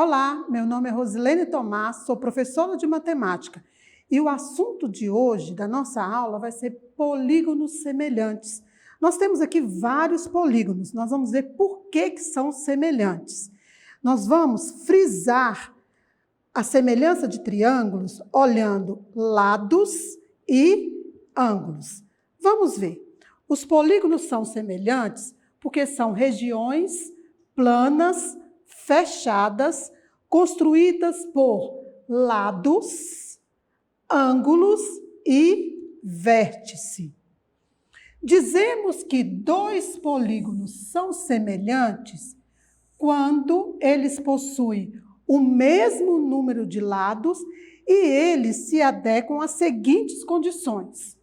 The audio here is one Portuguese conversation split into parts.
Olá, meu nome é Rosilene Tomás, sou professora de matemática e o assunto de hoje da nossa aula vai ser polígonos semelhantes. Nós temos aqui vários polígonos, nós vamos ver por que são semelhantes. Nós vamos frisar a semelhança de triângulos olhando lados e ângulos. Vamos ver. Os polígonos são semelhantes porque são regiões planas, fechadas, construídas por lados, ângulos e vértice. Dizemos que dois polígonos são semelhantes quando eles possuem o mesmo número de lados e eles se adequam às seguintes condições: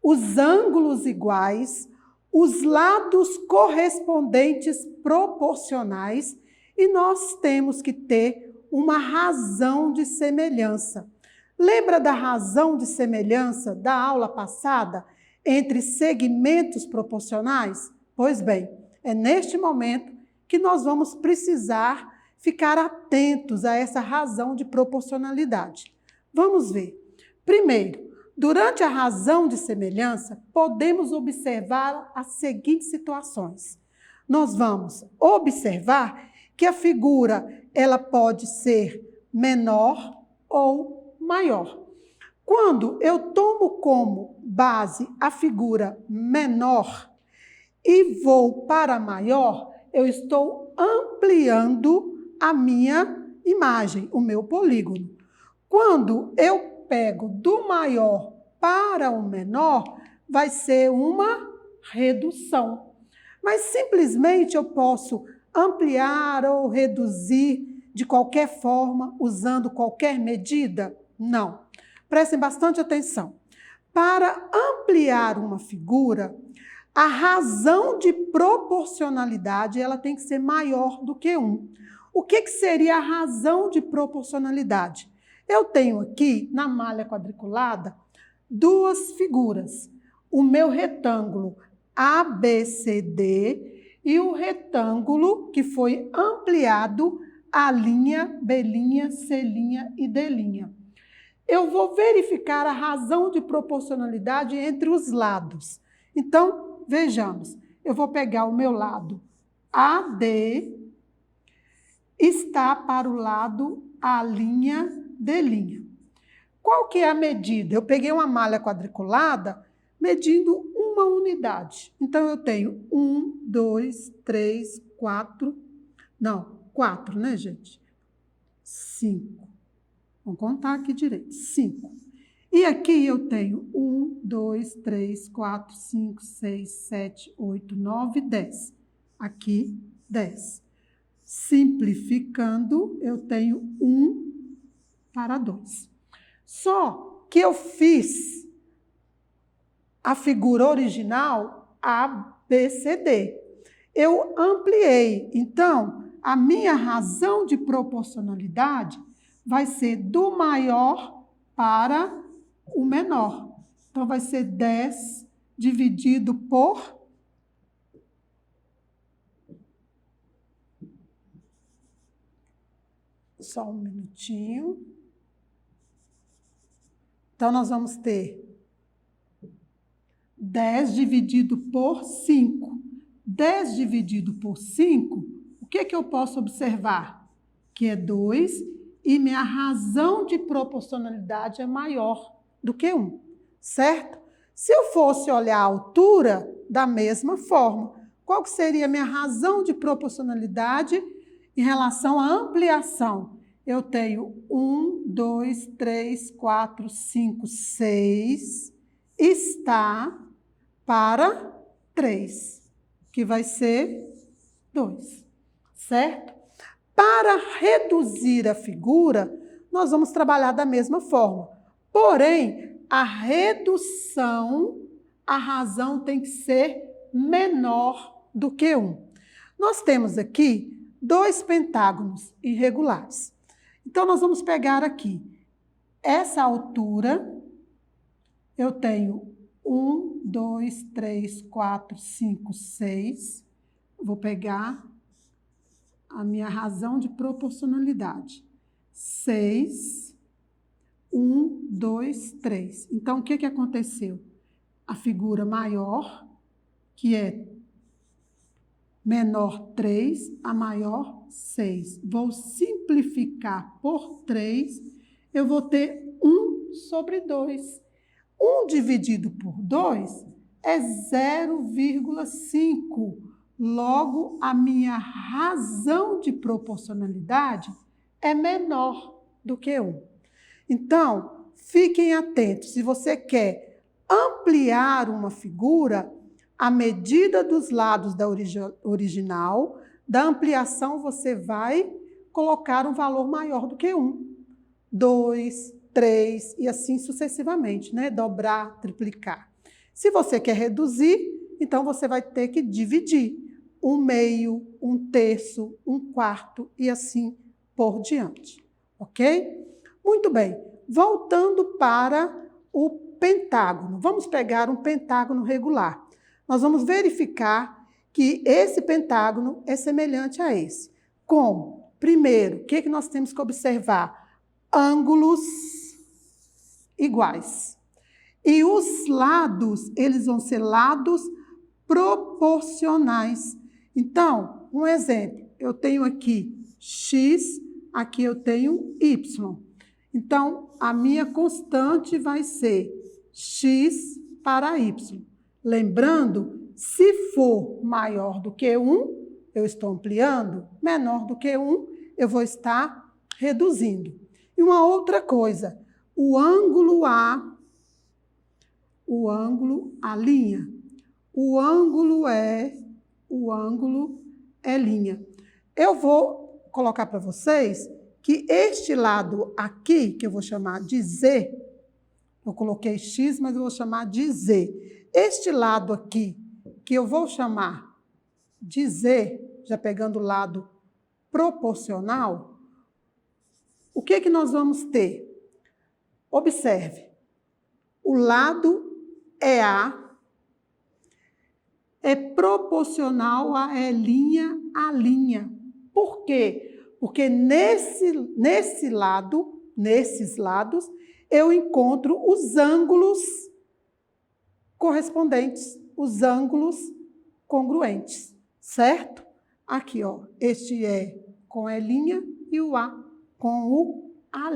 os ângulos iguais, os lados correspondentes proporcionais, e nós temos que ter uma razão de semelhança. Lembra da razão de semelhança da aula passada entre segmentos proporcionais? Pois bem, é neste momento que nós vamos precisar ficar atentos a essa razão de proporcionalidade. Vamos ver. Primeiro, durante a razão de semelhança, podemos observar as seguintes situações. Nós vamos observar que a figura ela pode ser menor ou maior. Quando eu tomo como base a figura menor e vou para maior, eu estou ampliando a minha imagem, o meu polígono. Quando eu pego do maior para o menor, vai ser uma redução. Mas simplesmente eu posso ampliar ou reduzir de qualquer forma, usando qualquer medida? Não. Prestem bastante atenção. Para ampliar uma figura, a razão de proporcionalidade ela tem que ser maior do que 1. O que seria a razão de proporcionalidade? Eu tenho aqui, na malha quadriculada, duas figuras. O meu retângulo ABCD e o retângulo que foi ampliado A', B', C' e D'. Eu vou verificar a razão de proporcionalidade entre os lados. Então, vejamos. Eu vou pegar o meu lado AD, está para o lado A', D'. Qual que é a medida? Eu peguei uma malha quadriculada medindo uma unidade. Então, eu tenho 1, 2, 3, 4... Não, 4, né, gente? 5. Vamos contar aqui direito. 5. E aqui eu tenho 1, 2, 3, 4, 5, 6, 7, 8, 9, 10. Aqui, 10. Simplificando, eu tenho 1 para 2. Só que eu fiz a figura original ABCD. Eu ampliei. Então, a minha razão de proporcionalidade vai ser do maior para o menor. Então, vai ser 10 dividido por... Só um minutinho. Então, nós vamos ter 10 dividido por 5. 10 dividido por 5, o que eu posso observar? Que é 2 e minha razão de proporcionalidade é maior do que 1, certo? Se eu fosse olhar a altura, da mesma forma, qual que seria a minha razão de proporcionalidade em relação à ampliação? Eu tenho 1, 2, 3, 4, 5, 6, está para 3, que vai ser 2, certo? Para reduzir a figura, nós vamos trabalhar da mesma forma. Porém, a redução, a razão tem que ser menor do que 1. Nós temos aqui dois pentágonos irregulares. Então, nós vamos pegar aqui essa altura. Eu tenho 1, 2, 3, 4, 5, 6. Vou pegar a minha razão de proporcionalidade. 6, 1, 2, 3. Então, o que aconteceu? A figura maior, que é menor 3, a maior 6. Vou simplificar por 3, eu vou ter 1 sobre 2. 1 dividido por 2 é 0,5. Logo, a minha razão de proporcionalidade é menor do que 1. Então, fiquem atentos. Se você quer ampliar uma figura, a medida dos lados da original, da ampliação, você vai colocar um valor maior do que 1. 2, 3 e assim sucessivamente, né? Dobrar, triplicar. Se você quer reduzir, então você vai ter que dividir. 1/2, 1/3, 1/4 e assim por diante. Ok? Muito bem. Voltando para o pentágono. Vamos pegar um pentágono regular. Nós vamos verificar que esse pentágono é semelhante a esse. Como? Primeiro, o que nós temos que observar? Ângulos iguais. E os lados, eles vão ser lados proporcionais. Então, um exemplo, eu tenho aqui x, aqui eu tenho y. Então, a minha constante vai ser x para y. Lembrando, se for maior do que 1, eu estou ampliando, menor do que 1, eu vou estar reduzindo. E uma outra coisa, o ângulo A linha. O ângulo é linha. Eu vou colocar para vocês que este lado aqui, que eu vou chamar de Z, eu coloquei X, mas eu vou chamar de Z. Este lado aqui, que eu vou chamar de Z, já pegando o lado proporcional, o que nós vamos ter? Observe, o lado EA é proporcional a linha. Por quê? Porque nesses lados, eu encontro os ângulos correspondentes, os ângulos congruentes, certo? Aqui, ó, este é com E' e o A com o A'.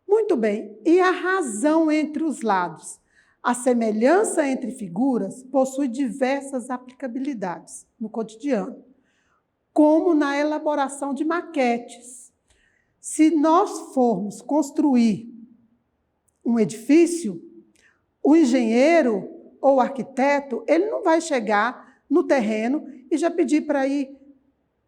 Muito bem, e a razão entre os lados? A semelhança entre figuras possui diversas aplicabilidades no cotidiano, como na elaboração de maquetes. Se nós formos construir um edifício, o engenheiro ou o arquiteto, ele não vai chegar no terreno e já pedir para ir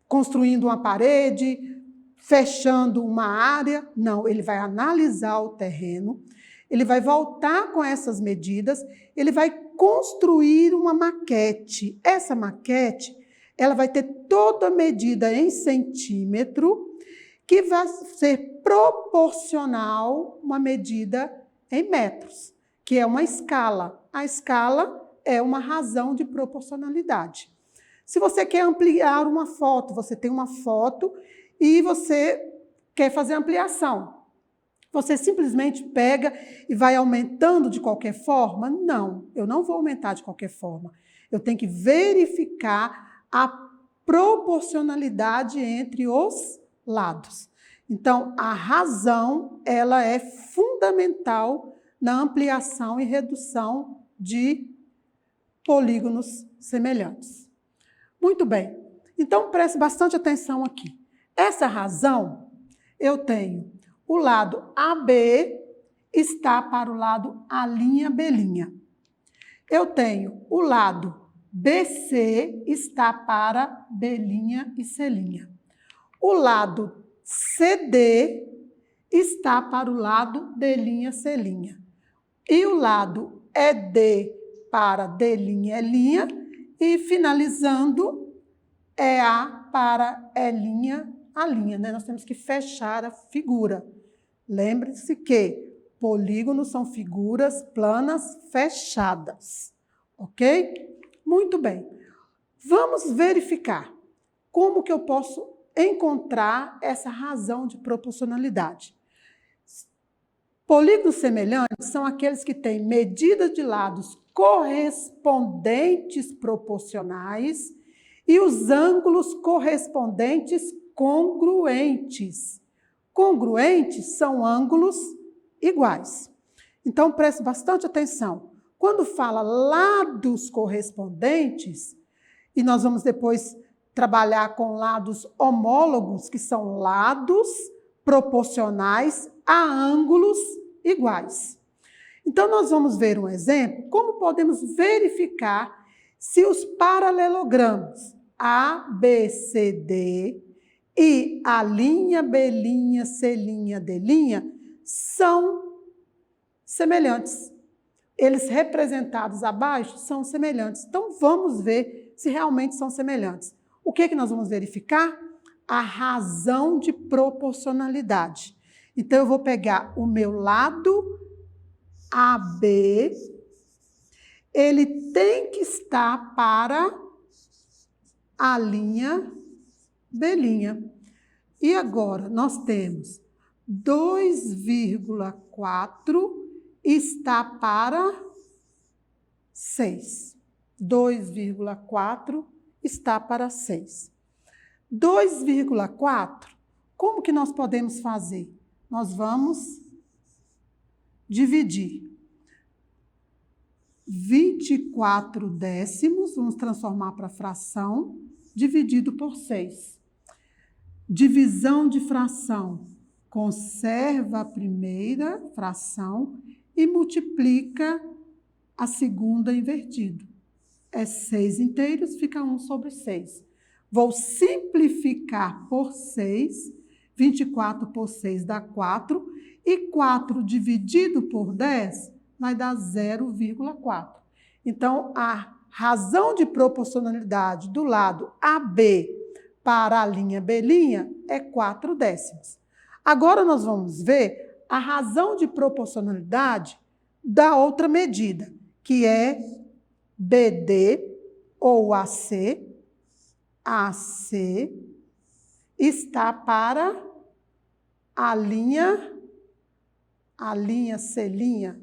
construindo uma parede, fechando uma área. Não, ele vai analisar o terreno, ele vai voltar com essas medidas, ele vai construir uma maquete. Essa maquete, ela vai ter toda a medida em centímetro, que vai ser proporcional uma medida em metros, que é uma escala. A escala é uma razão de proporcionalidade. Se você quer ampliar uma foto, você tem uma foto e você quer fazer ampliação. Você simplesmente pega e vai aumentando de qualquer forma? Não, eu não vou aumentar de qualquer forma. Eu tenho que verificar a proporcionalidade entre os lados. Então, a razão, ela é fundamental na ampliação e redução de polígonos semelhantes. Muito bem. Então, preste bastante atenção aqui. Essa razão, eu tenho o lado AB está para o lado A'B'. Eu tenho o lado BC está para B' e C'. O lado CD está para o lado D'C'. E o lado ED para D'E'. E finalizando, EA para E', né? Nós temos que fechar a figura. Lembre-se que polígonos são figuras planas fechadas, ok? Muito bem. Vamos verificar como que eu posso encontrar essa razão de proporcionalidade? Polígonos semelhantes são aqueles que têm medida de lados correspondentes proporcionais e os ângulos correspondentes congruentes. Congruentes são ângulos iguais. Então, preste bastante atenção. Quando fala lados correspondentes, e nós vamos depois trabalhar com lados homólogos, que são lados proporcionais a ângulos iguais. Então, nós vamos ver um exemplo, como podemos verificar se os paralelogramos A, B, C, D e a linha, B', C', D' são semelhantes. Eles representados abaixo são semelhantes. Então, vamos ver se realmente são semelhantes. O que nós vamos verificar? A razão de proporcionalidade. Então, eu vou pegar o meu lado AB, ele tem que estar para a linha B'. E agora, nós temos 2,4 está para 6. 2,4 está para 6. 2,4, como que nós podemos fazer? Nós vamos dividir 24 décimos, vamos transformar para fração, dividido por 6. Divisão de fração, conserva a primeira fração e multiplica a segunda invertido. É 6 inteiros, fica 1 sobre 6. Vou simplificar por 6, 24 por 6 dá 4, e 4 dividido por 10 vai dar 0,4. Então, a razão de proporcionalidade do lado AB para a linha B' é 4 décimos. Agora, nós vamos ver a razão de proporcionalidade da outra medida, que é BD ou AC. AC está para a linha C'.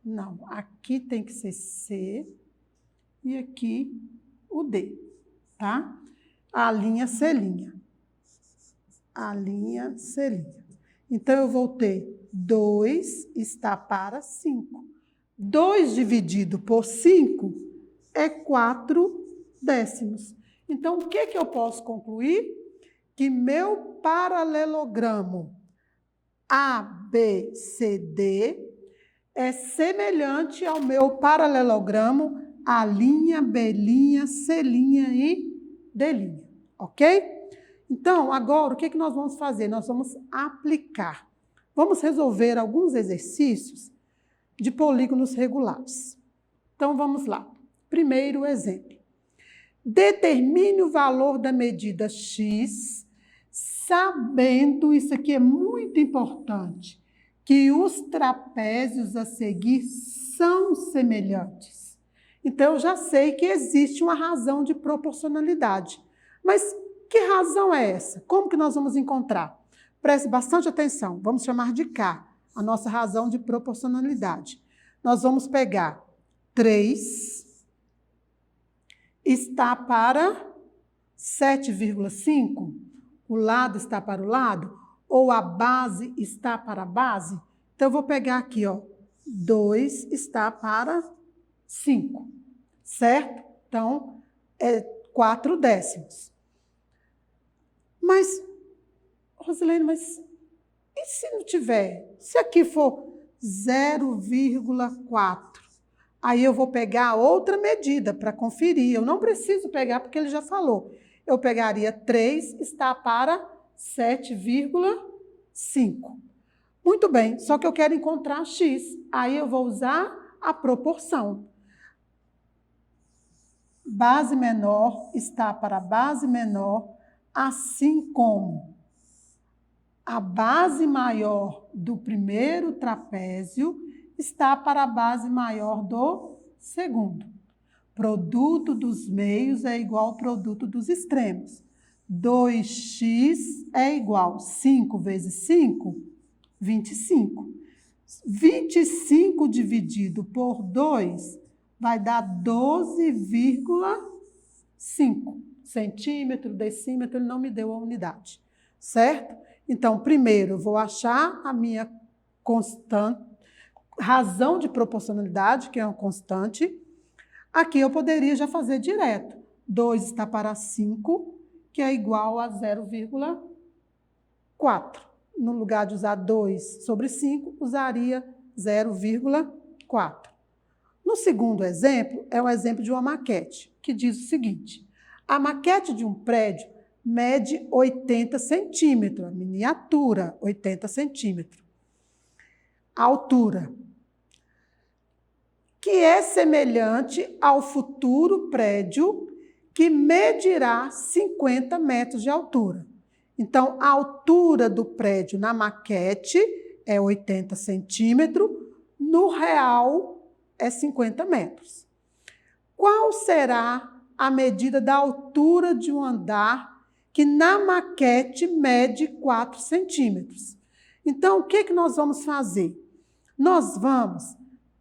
Não, aqui tem que ser C e aqui o D, tá? A linha C'. A linha C'. Então, eu vou ter 2 está para 5. 2 dividido por 5 é 4 décimos. Então, o que eu posso concluir? Que meu paralelogramo ABCD é semelhante ao meu paralelogramo A', B', C' e D', ok? Então, agora, o que nós vamos fazer? Nós vamos aplicar. Vamos resolver alguns exercícios de polígonos regulares. Então, vamos lá. Primeiro exemplo. Determine o valor da medida x, sabendo, isso aqui é muito importante, que os trapézios a seguir são semelhantes. Então, eu já sei que existe uma razão de proporcionalidade. Mas que razão é essa? Como que nós vamos encontrar? Preste bastante atenção. Vamos chamar de K, a nossa razão de proporcionalidade. Nós vamos pegar 3 está para 7,5, o lado está para o lado, ou a base está para a base. Então, eu vou pegar aqui, ó, 2 está para 5, certo? Então, é 4 décimos. Mas, Rosilene, mas e se não tiver? Se aqui for 0,4? Aí eu vou pegar outra medida para conferir. Eu não preciso pegar porque ele já falou. Eu pegaria 3 está para 7,5. Muito bem, só que eu quero encontrar x. Aí eu vou usar a proporção. Base menor está para base menor, assim como a base maior do primeiro trapézio está para a base maior do segundo. Produto dos meios é igual ao produto dos extremos. 2x é igual a 5 vezes 5, 25. 25 dividido por 2 vai dar 12,5 centímetro, decímetro, ele não me deu a unidade, certo? Então, primeiro, eu vou achar a minha constante, razão de proporcionalidade, que é uma constante. Aqui eu poderia já fazer direto. 2 está para 5, que é igual a 0,4. No lugar de usar 2 sobre 5, usaria 0,4. No segundo exemplo, é um exemplo de uma maquete, que diz o seguinte: a maquete de um prédio mede 80 centímetros, a miniatura, 80 centímetros. A altura, que é semelhante ao futuro prédio, que medirá 50 metros de altura. Então, a altura do prédio na maquete é 80 centímetros, no real é 50 metros. Qual será a medida da altura de um andar que na maquete mede 4 centímetros? Então, o que nós vamos fazer? Nós vamos,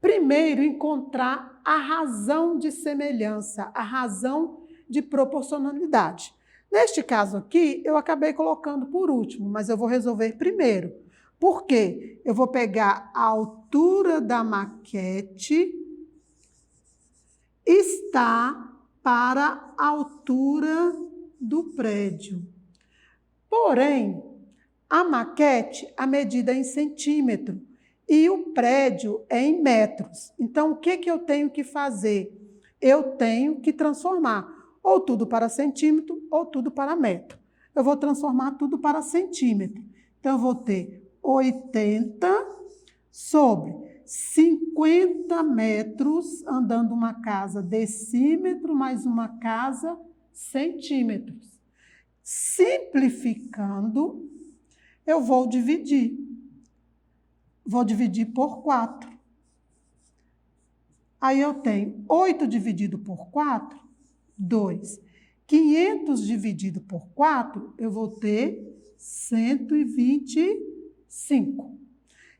primeiro, encontrar a razão de semelhança, a razão de proporcionalidade. Neste caso aqui, eu acabei colocando por último, mas eu vou resolver primeiro. Por quê? Eu vou pegar a altura da maquete está para a altura do prédio. Porém, a maquete, a medida é em centímetro e o prédio é em metros. Então, o que eu tenho que fazer? Eu tenho que transformar ou tudo para centímetro ou tudo para metro. Eu vou transformar tudo para centímetro. Então, eu vou ter 80 sobre 50 metros, andando uma casa decímetro, mais uma casa centímetros. Simplificando, eu vou dividir. Vou dividir por 4. Aí eu tenho 8 dividido por 4, 2. 500 dividido por 4, eu vou ter 125.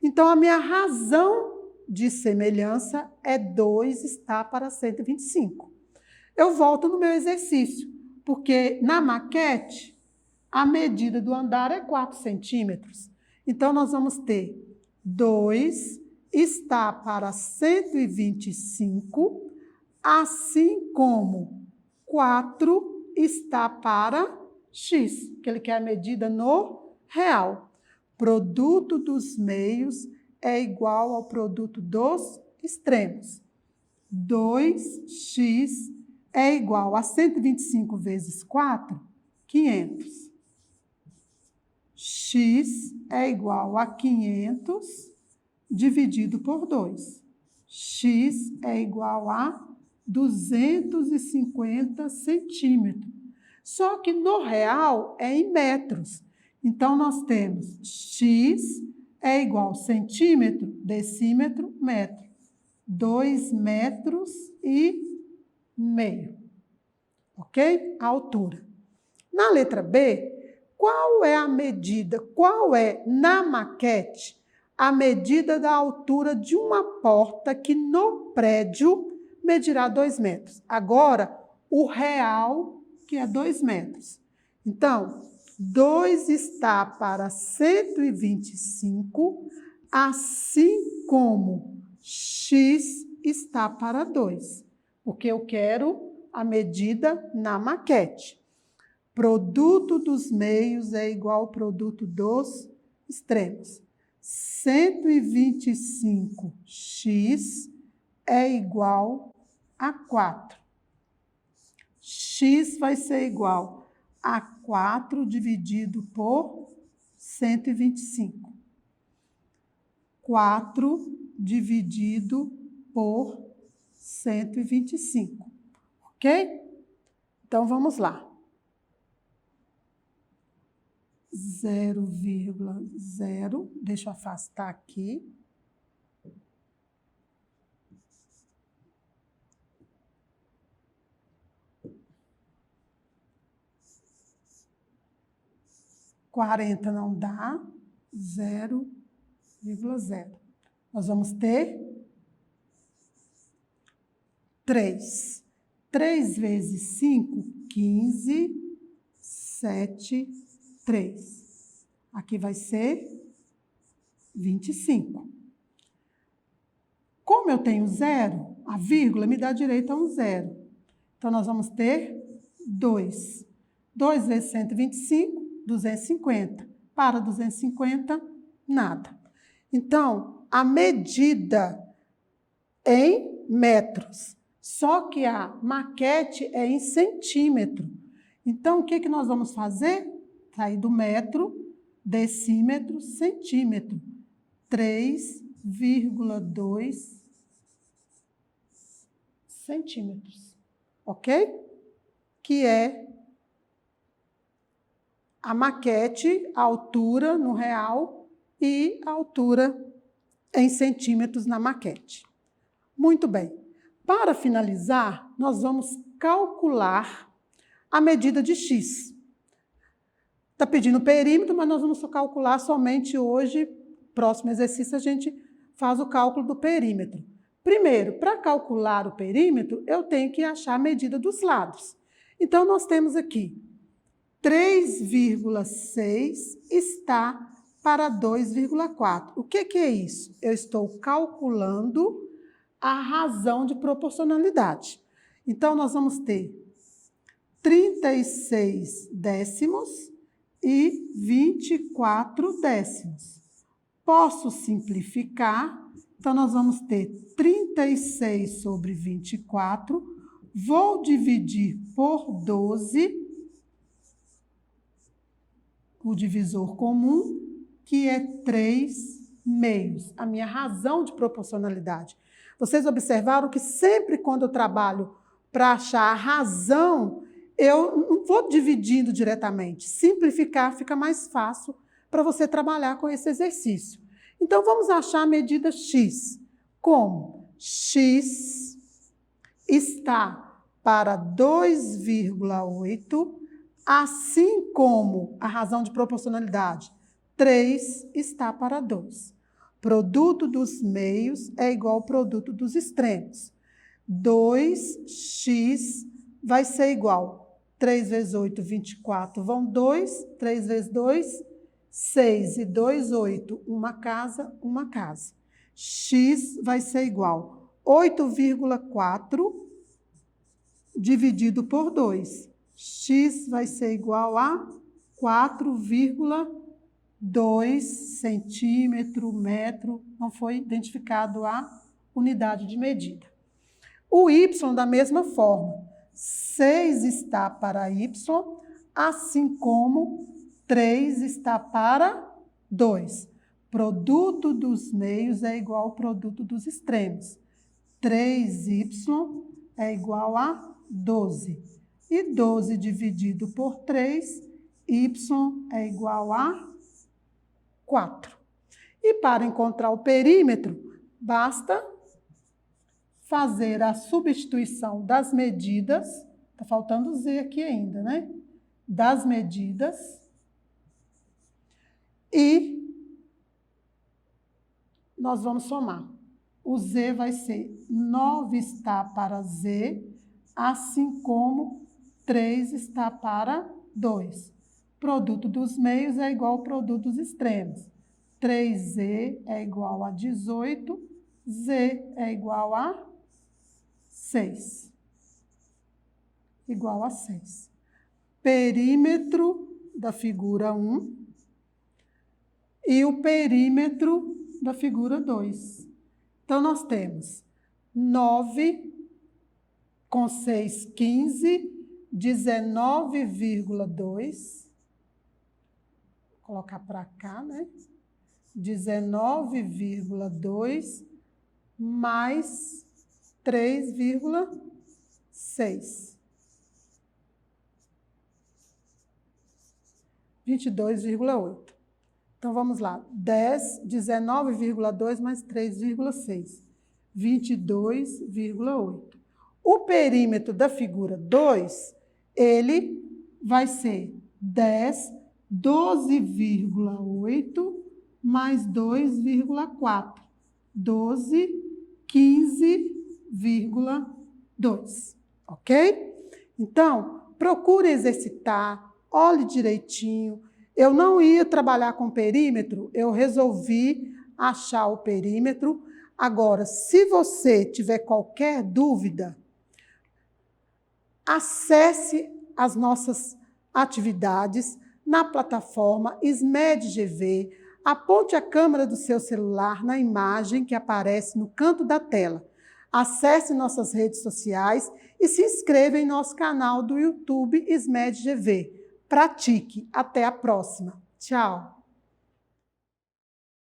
Então, a minha razão de semelhança é 2 está para 125. Eu volto no meu exercício, porque na maquete, a medida do andar é 4 centímetros. Então, nós vamos ter 2 está para 125, assim como 4 está para x, que ele quer a medida no real. Produto dos meios é igual ao produto dos extremos. 2x é igual a 125 vezes 4, 500. X é igual a 500 dividido por 2. X é igual a 250 centímetros. Só que no real é em metros. Então, nós temos x é igual a centímetro, decímetro, metro. 2 metros e meio. Ok? A altura. Na letra B, qual é a medida, qual é, na maquete, a medida da altura de uma porta que no prédio medirá 2 metros? Agora, o real, que é 2 metros. Então, 2 está para 125, assim como x está para 2, porque eu quero a medida na maquete. Produto dos meios é igual ao produto dos extremos. 125x é igual a 4. X vai ser igual a 4 dividido por 125. 4 dividido por 125. Ok? Então, vamos lá. 0,0, deixa eu afastar aqui. 40 não dá, 0,0. Nós vamos ter 3. 3 vezes 5, 15, 7, 3. Aqui vai ser 25. Como eu tenho 0, a vírgula me dá direito a um 0. Então, nós vamos ter 2. 2 vezes 125, 250. Para 250, nada. Então, a medida em metros, só que a maquete é em centímetro. Então, o que nós vamos fazer? Sair do metro, decímetro, centímetro. 3,2 centímetros. Ok? Que é a maquete, a altura no real e a altura em centímetros na maquete. Muito bem. Para finalizar, nós vamos calcular a medida de x. Está pedindo perímetro, mas nós vamos calcular somente hoje. Próximo exercício, a gente faz o cálculo do perímetro. Primeiro, para calcular o perímetro, eu tenho que achar a medida dos lados. Então, nós temos aqui 3,6 está para 2,4. O que é isso? Eu estou calculando a razão de proporcionalidade. Então, nós vamos ter 36 décimos e 24 décimos. Posso simplificar, então nós vamos ter 36 sobre 24, vou dividir por 12, o divisor comum, que é 3 meios, a minha razão de proporcionalidade. Vocês observaram que sempre quando eu trabalho para achar a razão, eu não vou dividindo diretamente. Simplificar fica mais fácil para você trabalhar com esse exercício. Então, vamos achar a medida x. Como? X está para 2,8, assim como a razão de proporcionalidade, 3 está para 2. Produto dos meios é igual ao produto dos extremos. 2x vai ser igual. 3 vezes 8, 24, vão 2. 3 vezes 2, 6. E 2, 8. Uma casa, uma casa. X vai ser igual 8,4 dividido por 2. X vai ser igual a 4,2 centímetro, metro. Não foi identificado a unidade de medida. O y da mesma forma. 6 está para y, assim como 3 está para 2. Produto dos meios é igual ao produto dos extremos. 3y é igual a 12. E 12 dividido por 3, y é igual a 4. E para encontrar o perímetro, basta fazer a substituição das medidas, está faltando z aqui ainda, né? Das medidas, e nós vamos somar. O z vai ser 9 está para z, assim como 3 está para 2. Produto dos meios é igual ao produto dos extremos. 3z é igual a 18, z é igual a 6. Igual a 6. Perímetro da figura 1 e o perímetro da figura 2. Então, nós temos 9 com 6, 15, 19,2. Vou colocar para cá, né? 19,2 mais 3,6. 22,8. Então, vamos lá. 19,2 mais 3,6. 22,8. O perímetro da figura 2, ele vai ser 10 12,8 mais 2,4. 12, 15,2. Ok? Então, procure exercitar, olhe direitinho. Eu não ia trabalhar com perímetro, eu resolvi achar o perímetro. Agora, se você tiver qualquer dúvida, acesse as nossas atividades na plataforma SMED-GV, aponte a câmera do seu celular na imagem que aparece no canto da tela. Acesse nossas redes sociais e se inscreva em nosso canal do YouTube SMED-GV. Pratique. Até a próxima. Tchau!